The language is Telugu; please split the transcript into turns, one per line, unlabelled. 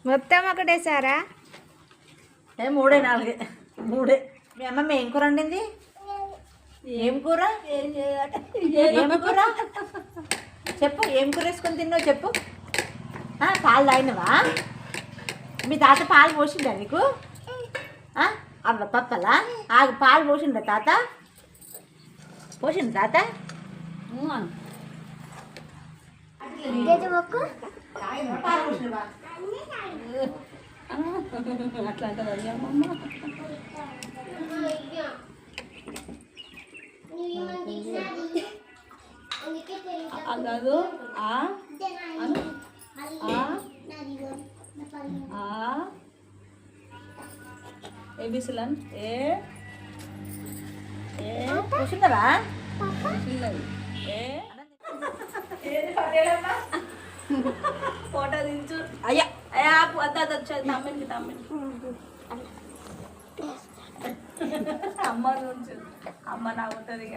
మొత్తం ఒకటేసారా?
మూడే నాలుగే మూడే. మీ అమ్మమ్మ ఏం కూర వండింది? ఏం కూర? ఏం కూర చెప్పు. ఏం కూర వేసుకొని తిన్నావు చెప్పు. పాలు తాగినవా? మీ తాత పాలు పోసిండా నీకు? అవ్వ పప్పలా ఆగు. పాలు పోసిండా తాత? పోసిండు తాత?
అట్లా అంటారు అమ్మమ్మ. కాదు ఏబిసిలన్ ఏ
కూర్చున్నావా?
ఫోటో దించు. అయ్యా అయ్యా అద్ద వచ్చేది తమ్మింది అమ్మ నుంచి అమ్మ నవ్వుతుంది ఇక.